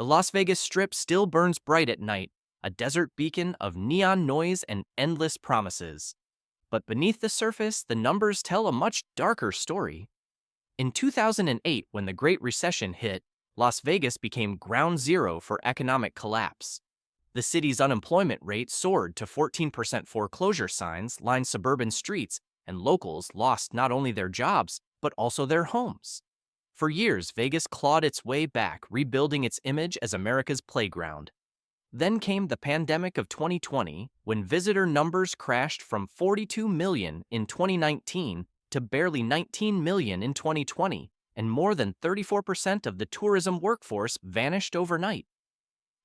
The Las Vegas Strip still burns bright at night, a desert beacon of neon noise and endless promises. But beneath the surface, the numbers tell a much darker story. In 2008, when the Great Recession hit, Las Vegas became ground zero for economic collapse. The city's unemployment rate soared to 14%. Foreclosure signs lined suburban streets, and locals lost not only their jobs, but also their homes. For years, Vegas clawed its way back, rebuilding its image as America's playground. Then came the pandemic of 2020, when visitor numbers crashed from 42 million in 2019 to barely 19 million in 2020, and more than 34% of the tourism workforce vanished overnight.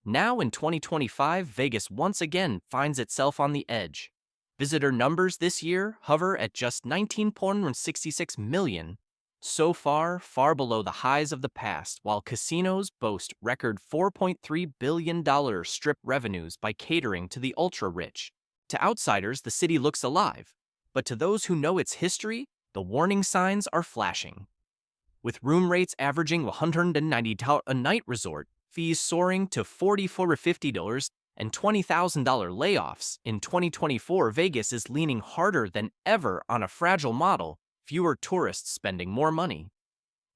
Now in 2025, Vegas once again finds itself on the edge. Visitor numbers this year hover at just 19.66 million, so far below the highs of the past, while casinos boast record $4.3 billion strip revenues by catering to the ultra-rich. To outsiders, the city looks alive, but to those who know its history, the warning signs are flashing. With room rates averaging $190 a night, resort fees soaring to $44 and $20,000 layoffs in 2024, Vegas is leaning harder than ever on a fragile model, fewer tourists spending more money.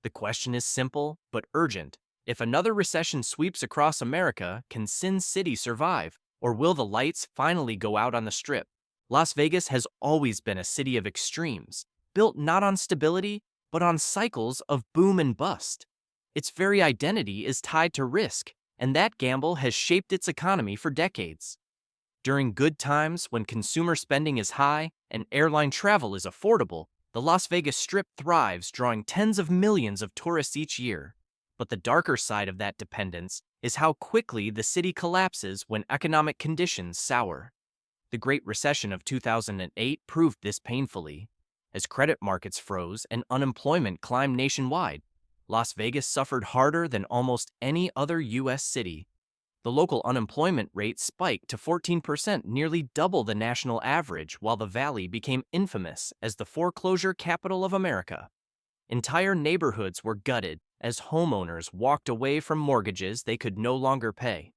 The question is simple but urgent. If another recession sweeps across America, can Sin City survive, or will the lights finally go out on the Strip? Las Vegas has always been a city of extremes, built not on stability, but on cycles of boom and bust. Its very identity is tied to risk, and that gamble has shaped its economy for decades. During good times, when consumer spending is high and airline travel is affordable, the Las Vegas Strip thrives, drawing tens of millions of tourists each year. But the darker side of that dependence is how quickly the city collapses when economic conditions sour. The Great Recession of 2008 proved this painfully. As credit markets froze and unemployment climbed nationwide, Las Vegas suffered harder than almost any other U.S. city. The local unemployment rate spiked to 14%, nearly double the national average, while the Valley became infamous as the foreclosure capital of America. Entire neighborhoods were gutted as homeowners walked away from mortgages they could no longer pay.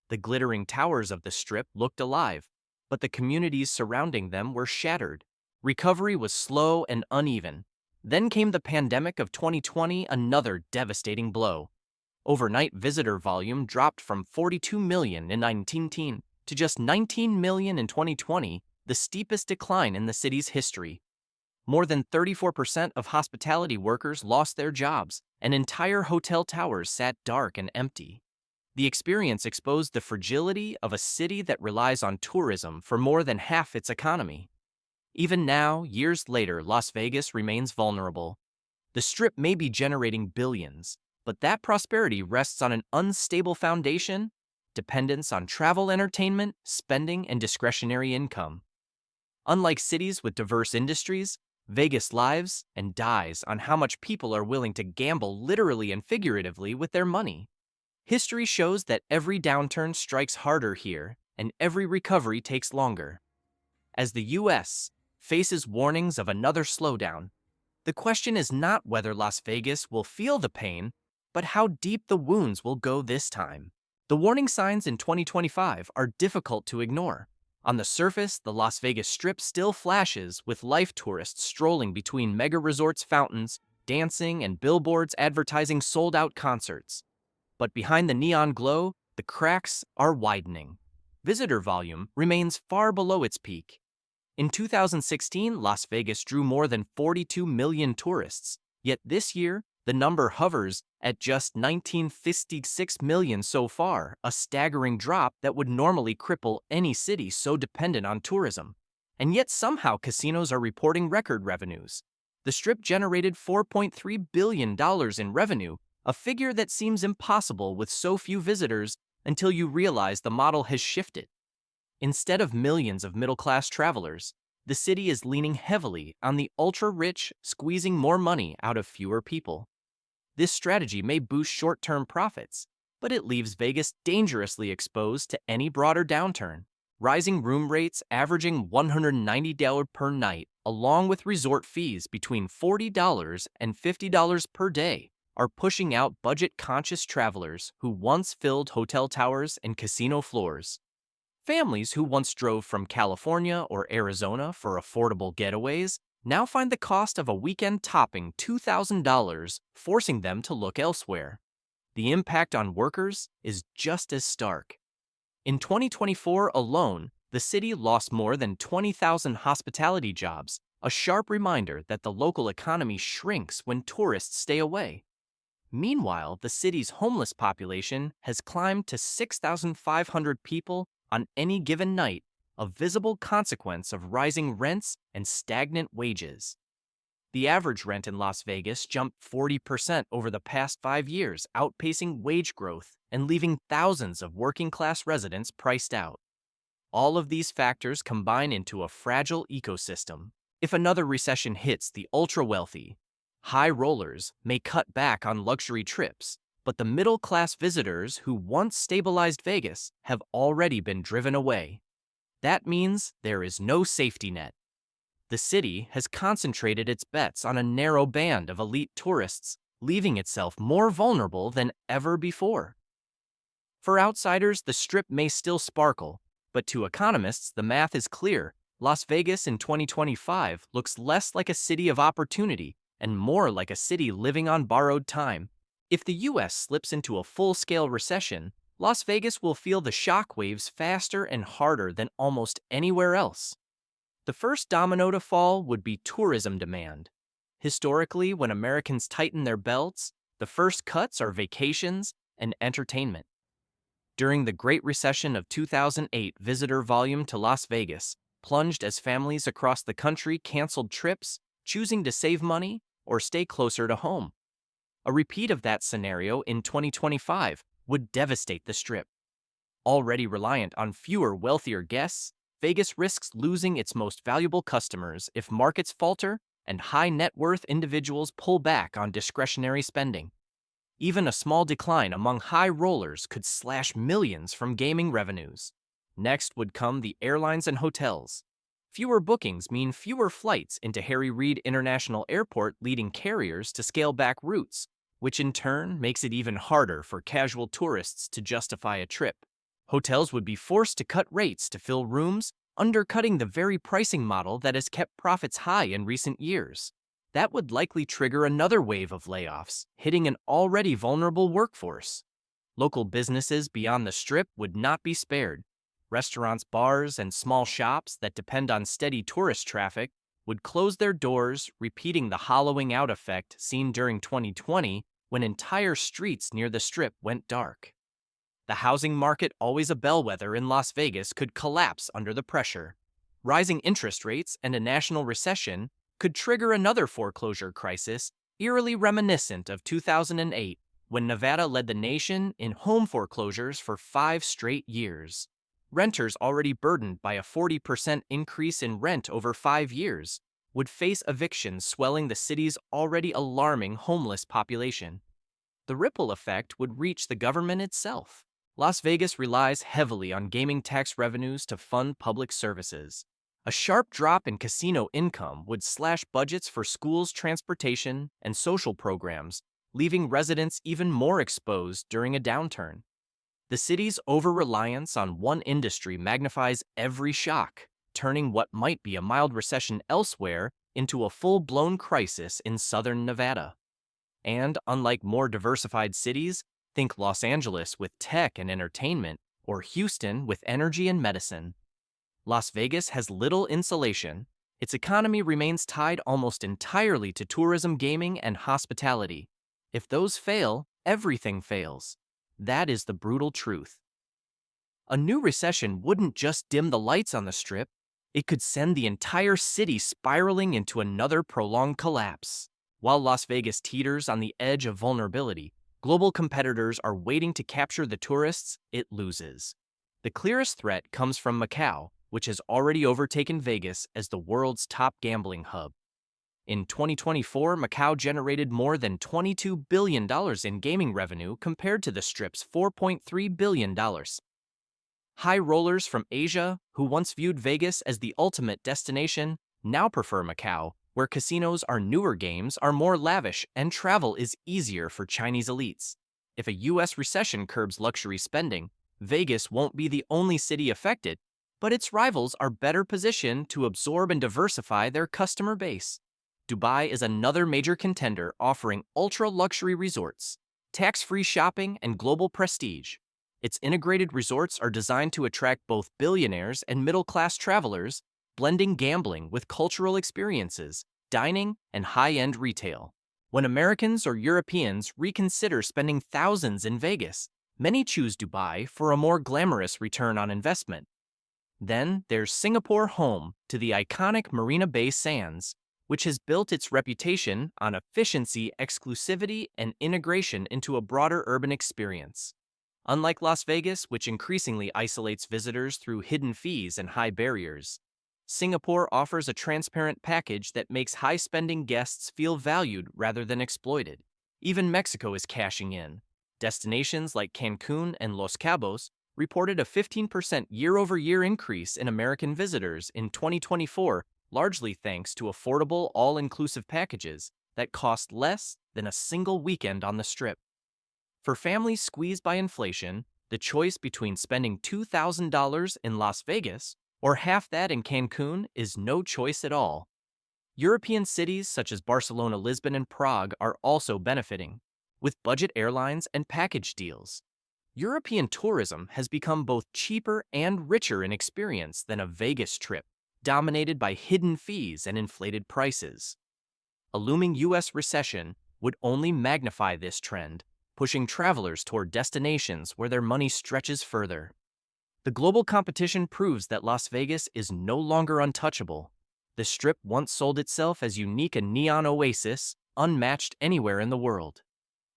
The glittering towers of the Strip looked alive, but the communities surrounding them were shattered. Recovery was slow and uneven. Then came the pandemic of 2020, another devastating blow. Overnight visitor volume dropped from 42 million in 2019 to just 19 million in 2020, the steepest decline in the city's history. More than 34% of hospitality workers lost their jobs, and entire hotel towers sat dark and empty. The experience exposed the fragility of a city that relies on tourism for more than half its economy. Even now, years later, Las Vegas remains vulnerable. The Strip may be generating billions, but that prosperity rests on an unstable foundation, dependence on travel, entertainment, spending, and discretionary income. Unlike cities with diverse industries, Vegas lives and dies on how much people are willing to gamble, literally and figuratively, with their money. History shows that every downturn strikes harder here, and every recovery takes longer. As the U.S. faces warnings of another slowdown, the question is not whether Las Vegas will feel the pain, but how deep the wounds will go this time. The warning signs in 2025 are difficult to ignore. On the surface, the Las Vegas Strip still flashes, with life tourists strolling between mega resorts' fountains, dancing, and billboards advertising sold-out concerts. But behind the neon glow, the cracks are widening. Visitor volume remains far below its peak. In 2016, Las Vegas drew more than 42 million tourists, yet this year, the number hovers at just 19.56 million so far, a staggering drop that would normally cripple any city so dependent on tourism. And yet somehow casinos are reporting record revenues. The Strip generated $4.3 billion in revenue, a figure that seems impossible with so few visitors until you realize the model has shifted. Instead of millions of middle-class travelers, the city is leaning heavily on the ultra-rich, squeezing more money out of fewer people. This strategy may boost short-term profits, but it leaves Vegas dangerously exposed to any broader downturn. Rising room rates averaging $190 per night, along with resort fees between $40 and $50 per day, are pushing out budget-conscious travelers who once filled hotel towers and casino floors. Families who once drove from California or Arizona for affordable getaways now find the cost of a weekend topping $2,000, forcing them to look elsewhere. The impact on workers is just as stark. In 2024 alone, the city lost more than 20,000 hospitality jobs, a sharp reminder that the local economy shrinks when tourists stay away. Meanwhile, the city's homeless population has climbed to 6,500 people on any given night, a visible consequence of rising rents and stagnant wages. The average rent in Las Vegas jumped 40% over the past 5 years, outpacing wage growth and leaving thousands of working-class residents priced out. All of these factors combine into a fragile ecosystem. If another recession hits the ultra-wealthy, high rollers may cut back on luxury trips, but the middle-class visitors who once stabilized Vegas have already been driven away. That means there is no safety net. The city has concentrated its bets on a narrow band of elite tourists, leaving itself more vulnerable than ever before. For outsiders, the Strip may still sparkle, but to economists, the math is clear. Las Vegas in 2025 looks less like a city of opportunity and more like a city living on borrowed time. If the U.S. slips into a full-scale recession, Las Vegas will feel the shockwaves faster and harder than almost anywhere else. The first domino to fall would be tourism demand. Historically, when Americans tighten their belts, the first cuts are vacations and entertainment. During the Great Recession of 2008, visitor volume to Las Vegas plunged as families across the country canceled trips, choosing to save money or stay closer to home. A repeat of that scenario in 2025 would devastate the Strip. Already reliant on fewer wealthier guests, Vegas risks losing its most valuable customers if markets falter and high-net-worth individuals pull back on discretionary spending. Even a small decline among high rollers could slash millions from gaming revenues. Next would come the airlines and hotels. Fewer bookings mean fewer flights into Harry Reid International Airport, leading carriers to scale back routes, which in turn makes it even harder for casual tourists to justify a trip. Hotels would be forced to cut rates to fill rooms, undercutting the very pricing model that has kept profits high in recent years. That would likely trigger another wave of layoffs, hitting an already vulnerable workforce. Local businesses beyond the Strip would not be spared. Restaurants, bars, and small shops that depend on steady tourist traffic would close their doors, repeating the hollowing out effect seen during 2020 when entire streets near the Strip went dark. The housing market, always a bellwether in Las Vegas, could collapse under the pressure. Rising interest rates and a national recession could trigger another foreclosure crisis, eerily reminiscent of 2008, when Nevada led the nation in home foreclosures for 5 straight years. Renters already burdened by a 40% increase in rent over 5 years would face evictions, swelling the city's already alarming homeless population. The ripple effect would reach the government itself. Las Vegas relies heavily on gaming tax revenues to fund public services. A sharp drop in casino income would slash budgets for schools, transportation, and social programs, leaving residents even more exposed during a downturn. The city's over-reliance on one industry magnifies every shock, turning what might be a mild recession elsewhere into a full-blown crisis in southern Nevada. And unlike more diversified cities, think Los Angeles with tech and entertainment, or Houston with energy and medicine, Las Vegas has little insulation. Its economy remains tied almost entirely to tourism, gaming, and hospitality. If those fail, everything fails. That is the brutal truth. A new recession wouldn't just dim the lights on the Strip, it could send the entire city spiraling into another prolonged collapse. While Las Vegas teeters on the edge of vulnerability, global competitors are waiting to capture the tourists it loses. The clearest threat comes from Macau, which has already overtaken Vegas as the world's top gambling hub. In 2024, Macau generated more than $22 billion in gaming revenue compared to the Strip's $4.3 billion. High rollers from Asia, who once viewed Vegas as the ultimate destination, now prefer Macau, Where casinos are newer, games are more lavish, and travel is easier for Chinese elites. If a U.S. recession curbs luxury spending, Vegas won't be the only city affected, but its rivals are better positioned to absorb and diversify their customer base. Dubai is another major contender, offering ultra-luxury resorts, tax-free shopping, and global prestige. Its integrated resorts are designed to attract both billionaires and middle-class travelers, blending gambling with cultural experiences, dining, and high-end retail. When Americans or Europeans reconsider spending thousands in Vegas, many choose Dubai for a more glamorous return on investment. Then there's Singapore, home to the iconic Marina Bay Sands, which has built its reputation on efficiency, exclusivity, and integration into a broader urban experience. Unlike Las Vegas, which increasingly isolates visitors through hidden fees and high barriers, Singapore offers a transparent package that makes high-spending guests feel valued rather than exploited. Even Mexico is cashing in. Destinations like Cancún and Los Cabos reported a 15% year-over-year increase in American visitors in 2024, largely thanks to affordable, all-inclusive packages that cost less than a single weekend on the Strip. For families squeezed by inflation, the choice between spending $2,000 in Las Vegas or half that in Cancun is no choice at all. European cities such as Barcelona, Lisbon, and Prague are also benefiting, with budget airlines and package deals. European tourism has become both cheaper and richer in experience than a Vegas trip, dominated by hidden fees and inflated prices. A looming U.S. recession would only magnify this trend, pushing travelers toward destinations where their money stretches further. The global competition proves that Las Vegas is no longer untouchable. The Strip once sold itself as unique, a neon oasis, unmatched anywhere in the world.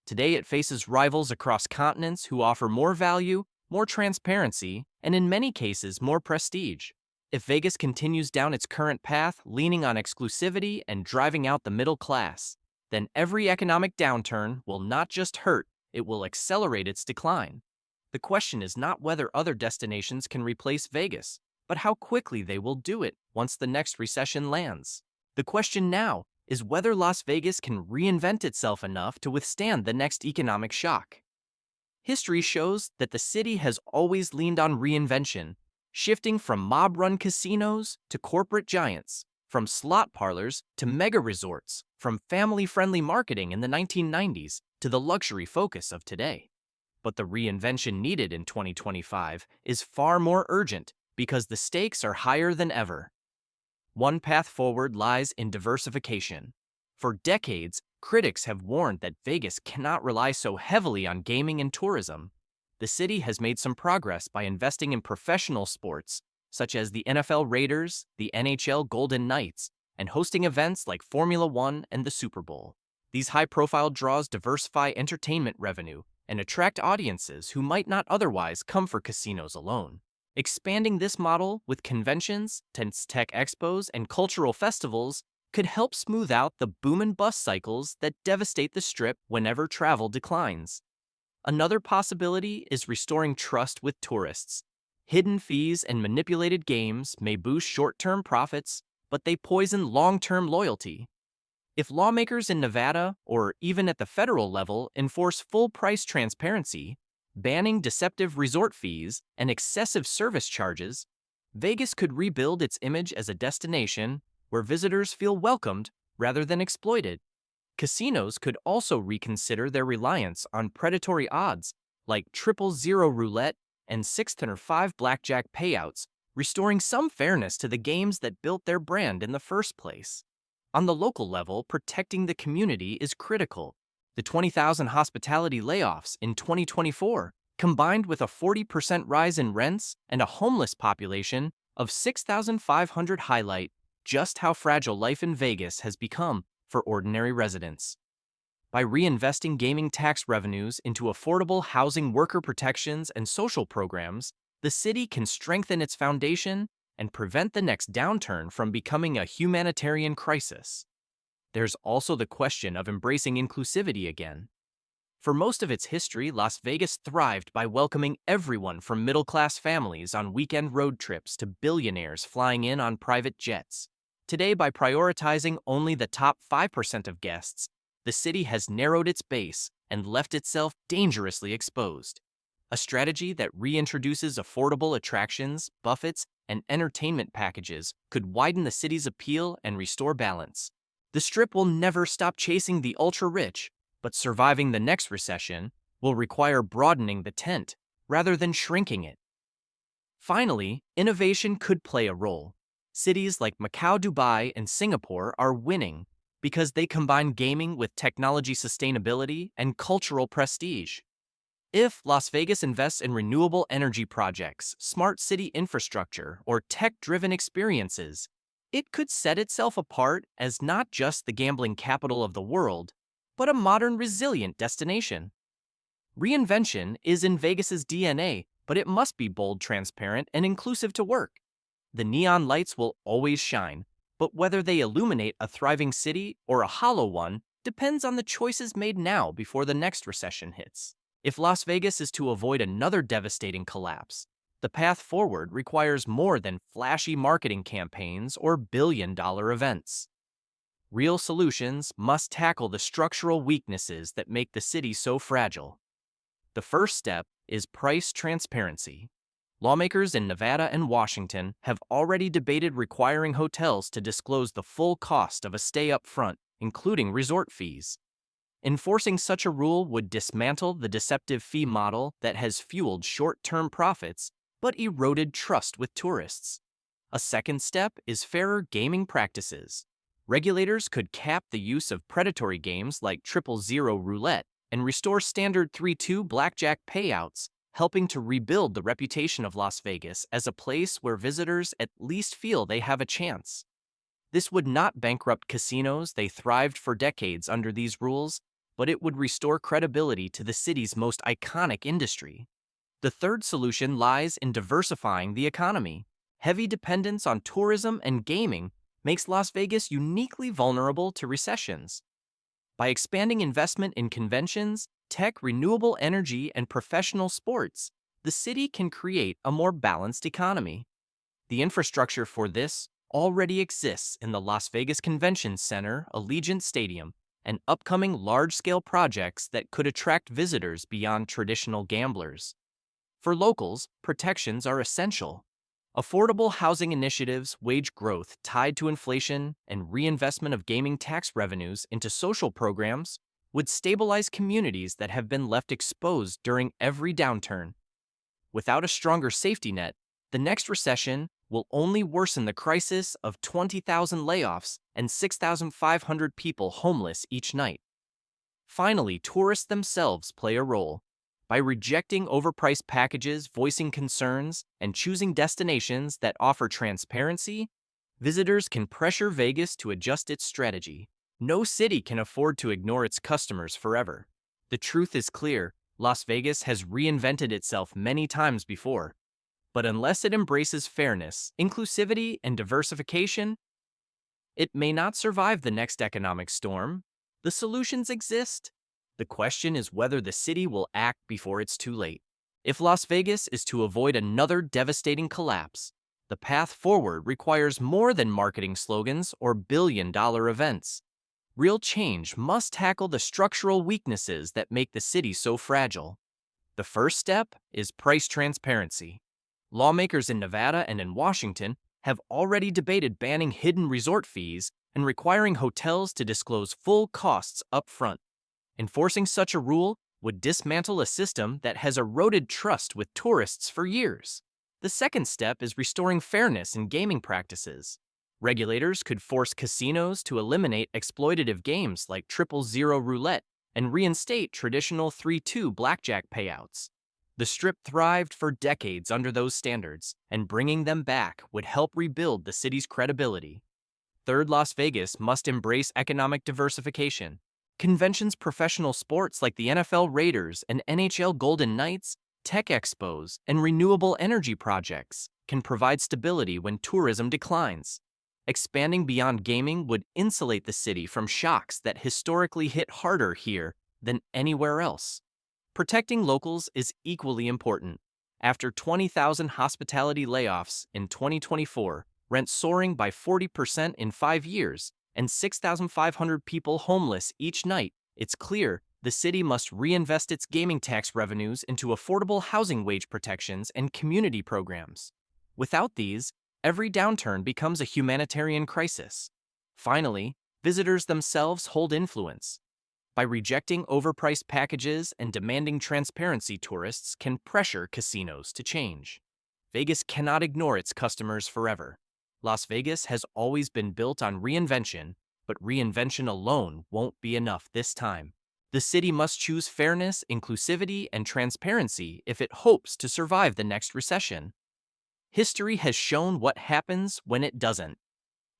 Today it faces rivals across continents who offer more value, more transparency, and in many cases more prestige. If Vegas continues down its current path, leaning on exclusivity and driving out the middle class, then every economic downturn will not just hurt, it will accelerate its decline. The question is not whether other destinations can replace Vegas, but how quickly they will do it once the next recession lands. The question now is whether Las Vegas can reinvent itself enough to withstand the next economic shock. History shows that the city has always leaned on reinvention, shifting from mob-run casinos to corporate giants, from slot parlors to mega resorts, from family-friendly marketing in the 1990s to the luxury focus of today. But the reinvention needed in 2025 is far more urgent because the stakes are higher than ever. One path forward lies in diversification. For decades, critics have warned that Vegas cannot rely so heavily on gaming and tourism. The city has made some progress by investing in professional sports, such as the NFL Raiders, the NHL Golden Knights, and hosting events like Formula One and the Super Bowl. These high-profile draws diversify entertainment revenue and attract audiences who might not otherwise come for casinos alone. Expanding this model with conventions, tech expos, and cultural festivals could help smooth out the boom and bust cycles that devastate the Strip whenever travel declines. Another possibility is restoring trust with tourists. Hidden fees and manipulated games may boost short-term profits, but they poison long-term loyalty. If lawmakers in Nevada, or even at the federal level, enforce full-price transparency, banning deceptive resort fees and excessive service charges, Vegas could rebuild its image as a destination where visitors feel welcomed rather than exploited. Casinos could also reconsider their reliance on predatory odds like 000 roulette and 6-5 blackjack payouts, restoring some fairness to the games that built their brand in the first place. On the local level, protecting the community is critical. The 20,000 hospitality layoffs in 2024, combined with a 40% rise in rents and a homeless population of 6,500, highlight just how fragile life in Vegas has become for ordinary residents. By reinvesting gaming tax revenues into affordable housing, worker protections, and social programs, the city can strengthen its foundation and prevent the next downturn from becoming a humanitarian crisis. There's also the question of embracing inclusivity again. For most of its history, Las Vegas thrived by welcoming everyone from middle-class families on weekend road trips to billionaires flying in on private jets. Today, by prioritizing only the top 5% of guests, the city has narrowed its base and left itself dangerously exposed. A strategy that reintroduces affordable attractions, buffets, and entertainment packages could widen the city's appeal and restore balance. The Strip will never stop chasing the ultra-rich, but surviving the next recession will require broadening the tent rather than shrinking it. Finally, innovation could play a role. Cities like Macau, Dubai, and Singapore are winning because they combine gaming with technology sustainability and cultural prestige. If Las Vegas invests in renewable energy projects, smart city infrastructure, or tech-driven experiences, it could set itself apart as not just the gambling capital of the world, but a modern, resilient destination. Reinvention is in Vegas's DNA, but it must be bold, transparent, and inclusive to work. The neon lights will always shine, but whether they illuminate a thriving city or a hollow one depends on the choices made now before the next recession hits. If Las Vegas is to avoid another devastating collapse, the path forward requires more than flashy marketing campaigns or billion-dollar events. Real solutions must tackle the structural weaknesses that make the city so fragile. The first step is price transparency. Lawmakers in Nevada and Washington have already debated requiring hotels to disclose the full cost of a stay up front, including resort fees. Enforcing such a rule would dismantle the deceptive fee model that has fueled short-term profits but eroded trust with tourists. A second step is fairer gaming practices. Regulators could cap the use of predatory games like 000 roulette and restore standard 3-2 blackjack payouts, helping to rebuild the reputation of Las Vegas as a place where visitors at least feel they have a chance. This would not bankrupt casinos. They thrived for decades under these rules, but it would restore credibility to the city's most iconic industry. The third solution lies in diversifying the economy. Heavy dependence on tourism and gaming makes Las Vegas uniquely vulnerable to recessions. By expanding investment in conventions, tech, renewable energy, and professional sports, the city can create a more balanced economy. The infrastructure for this already exists in the Las Vegas Convention Center, Allegiant Stadium, and upcoming large-scale projects that could attract visitors beyond traditional gamblers. For locals, protections are essential. Affordable housing initiatives, wage growth tied to inflation, and reinvestment of gaming tax revenues into social programs would stabilize communities that have been left exposed during every downturn. Without a stronger safety net, the next recession will only worsen the crisis of 20,000 layoffs and 6,500 people homeless each night. Finally, tourists themselves play a role. By rejecting overpriced packages, voicing concerns, and choosing destinations that offer transparency, visitors can pressure Vegas to adjust its strategy. No city can afford to ignore its customers forever. The truth is clear: Las Vegas has reinvented itself many times before. But unless it embraces fairness, inclusivity, and diversification, it may not survive the next economic storm. The solutions exist. The question is whether the city will act before it's too late. If Las Vegas is to avoid another devastating collapse, the path forward requires more than marketing slogans or billion-dollar events. Real change must tackle the structural weaknesses that make the city so fragile. The first step is price transparency. Lawmakers in Nevada and in Washington have already debated banning hidden resort fees and requiring hotels to disclose full costs up front. Enforcing such a rule would dismantle a system that has eroded trust with tourists for years. The second step is restoring fairness in gaming practices. Regulators could force casinos to eliminate exploitative games like 000 roulette and reinstate traditional 3-2 blackjack payouts. The Strip thrived for decades under those standards, and bringing them back would help rebuild the city's credibility. Third, Las Vegas must embrace economic diversification. Conventions, professional sports like the NFL Raiders and NHL Golden Knights, tech expos, and renewable energy projects can provide stability when tourism declines. Expanding beyond gaming would insulate the city from shocks that historically hit harder here than anywhere else. Protecting locals is equally important. After 20,000 hospitality layoffs in 2024, rent soaring by 40% in 5 years, and 6,500 people homeless each night, it's clear the city must reinvest its gaming tax revenues into affordable housing wage protections and community programs. Without these, every downturn becomes a humanitarian crisis. Finally, visitors themselves hold influence. By rejecting overpriced packages and demanding transparency, tourists can pressure casinos to change. Vegas cannot ignore its customers forever. Las Vegas has always been built on reinvention, but reinvention alone won't be enough this time. The city must choose fairness, inclusivity, and transparency if it hopes to survive the next recession. History has shown what happens when it doesn't.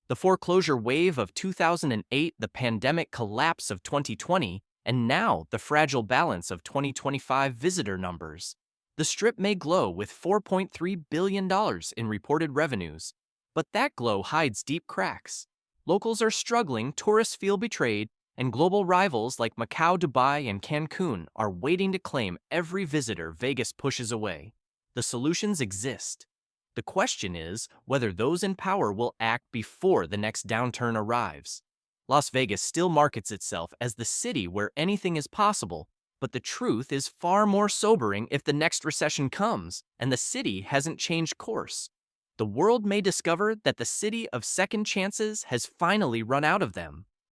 The foreclosure wave of 2008, the pandemic collapse of 2020, and now the fragile balance of 2025 visitor numbers. The Strip may glow with $4.3 billion in reported revenues, but that glow hides deep cracks. Locals are struggling, tourists feel betrayed, and global rivals like Macau, Dubai, and Cancun are waiting to claim every visitor Vegas pushes away. The solutions exist. The question is whether those in power will act before the next downturn arrives. Las Vegas still markets itself as the city where anything is possible, but the truth is far more sobering if the next recession comes and the city hasn't changed course. The world may discover that the city of second chances has finally run out of them.